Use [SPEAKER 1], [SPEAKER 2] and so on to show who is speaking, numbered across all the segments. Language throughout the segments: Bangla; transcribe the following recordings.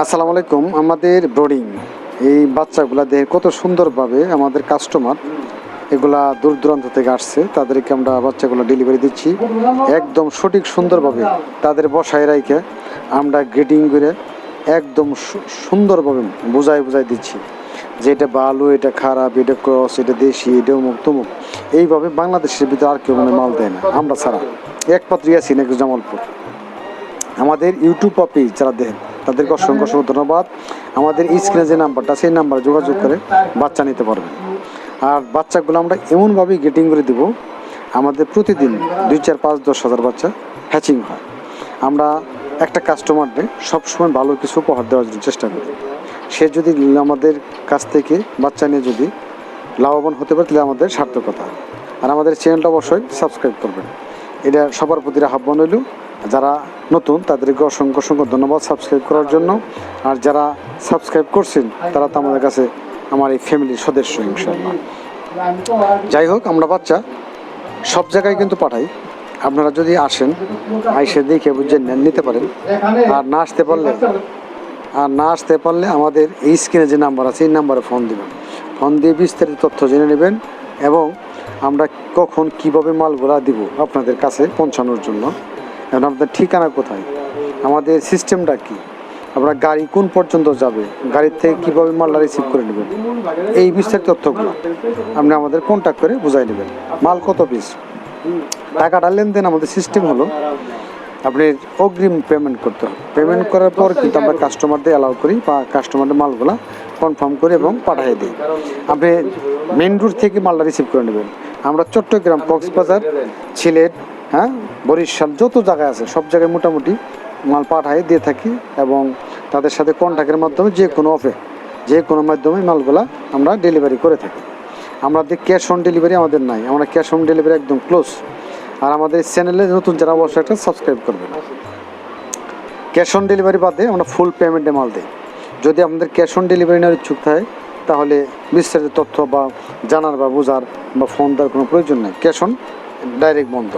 [SPEAKER 1] আসসালামু আলাইকুম। আমাদের ব্রোডিং এই বাচ্চাগুলা দেখে কত সুন্দরভাবে আমাদের কাস্টমার এগুলা দূর দূরান্ত থেকে আসছে, তাদেরকে আমরা বাচ্চাগুলো ডেলিভারি দিচ্ছি একদম সঠিক সুন্দরভাবে। তাদের বসায় রাইখে আমরা গ্রেডিং করে একদম সুন্দরভাবে বুঝাই দিচ্ছি যে এটা ভালো, এটা খারাপ, এটা ক্রস, এটা দেশি, এটা অমুক তমুক। এইভাবে বাংলাদেশের ভিতরে আর কেউ মাল দেয় না, আমরা ছাড়া একমাত্র ইয়াসিন জামালপুর। আমাদের ইউটিউব পেজ যারা দেখেন তাদেরকে অসংখ্য ধন্যবাদ। আমাদের স্ক্রিনে যে নাম্বারটা, সেই নাম্বারে যোগাযোগ করে বাচ্চা নিতে পারবেন। আর বাচ্চাগুলো আমরা এমনভাবেই গেটিং করে দেবো, আমাদের প্রতিদিন 2, 4, 5, 10 হাজার বাচ্চা হ্যাচিং হয়। আমরা একটা কাস্টমারকে সবসময় ভালো কিছু উপহার দেওয়ার জন্য চেষ্টা করি। সে যদি আমাদের কাছ থেকে বাচ্চা নিয়ে যদি লাভবান হতে পারে তাহলে আমাদের সার্থকতা। আর আমাদের চ্যানেলটা অবশ্যই সাবস্ক্রাইব করবেন, এটা সবার প্রতি আহ্বান হইল। যারা নতুন তাদেরকে অসংখ্য ধন্যবাদ সাবস্ক্রাইব করার জন্য। আর যারা সাবস্ক্রাইব করছেন তারা তো আমাদের কাছে আমার এই ফ্যামিলির সদস্য ইনশাআল্লাহ। যাই হোক, আমরা বাচ্চা সব জায়গায় কিন্তু পাঠাই। আপনারা যদি আসেন, আইসে দেখে বুঝে নিতে পারেন। আর না আসতে পারলে আমাদের এই স্ক্রিনে যে নাম্বার আছে এই নাম্বারে ফোন দেবেন। ফোন দিয়ে বিস্তারিত তথ্য জেনে নেবেন এবং আমরা কখন কিভাবে মালগুলা দিব আপনাদের কাছে পৌঁছানোর জন্য। এখন আপনাদের ঠিকানা কোথায়, আমাদের সিস্টেমটা কি, আপনার গাড়ি কোন পর্যন্ত যাবে, গাড়ির থেকে কীভাবে মালটা রিসিভ করে নেবেন, এই বিস্তারিত তথ্যগুলো আপনি আমাদের কন্ট্যাক্ট করে বুঝাই নেবেন। মাল কত পিস, টাকাটা লেনদেন আমাদের সিস্টেম হলো আপনি অগ্রিম পেমেন্ট করতে হবে। পেমেন্ট করার পর কিন্তু আমরা কাস্টমারদের অ্যালাউ করি বা কাস্টমারদের মালগুলো কনফার্ম করি এবং পাঠিয়ে দিই। আপনি মেন রুট থেকে মালটা রিসিভ করে নেবেন। আমরা চট্টগ্রাম, কক্সবাজার, সিলেট, বরিশাল, যত জায়গায় আছে সব জায়গায় মোটামুটি মাল পাঠাই দিয়ে থাকি এবং তাদের সাথে কন্ট্যাক্টের মাধ্যমে যে কোনো মাধ্যমে মালগুলা আমরা ডেলিভারি করে থাকি। আমাদের ক্যাশ অন ডেলিভারি আমাদের নাই, আমরা ক্যাশ অন ডেলিভারি একদম ক্লোজ। আর আমাদের চ্যানেলে নতুন যারা অবশ্যই একটা সাবস্ক্রাইব করবেন। ক্যাশ অন ডেলিভারি বাদে আমরা ফুল পেমেন্টে মাল দিই। যদি আপনাদের ক্যাশ অন ডেলিভারি নেওয়ার ইচ্ছুক থাকে তাহলে বিস্তারিত তথ্য বা জানার বা বোঝার বা ফোন দেওয়ার কোনো প্রয়োজন নেই। ক্যাশ অন ডাইরেক্ট বন্ধ,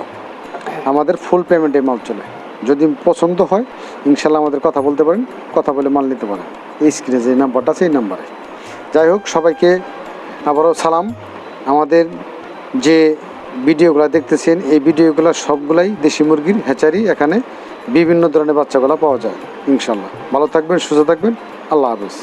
[SPEAKER 1] আমাদের ফুল পেমেন্টে মাল চলে। যদি পছন্দ হয় ইনশাল্লাহ আমাদের কথা বলতে পারেন, কথা বলে মাল নিতে পারেন। এই স্ক্রিনে যে নাম্বারটা আছে এই নাম্বারে। যাই হোক, সবাইকে আবারও সালাম। আমাদের যে ভিডিওগুলো দেখতেছেন এই ভিডিওগুলো সবগুলাই দেশি মুরগির হ্যাচারি। এখানে বিভিন্ন ধরনের বাচ্চাগুলো পাওয়া যায় ইনশাল্লাহ। ভালো থাকবেন, সুস্থ থাকবেন। আল্লাহ হাফেজ।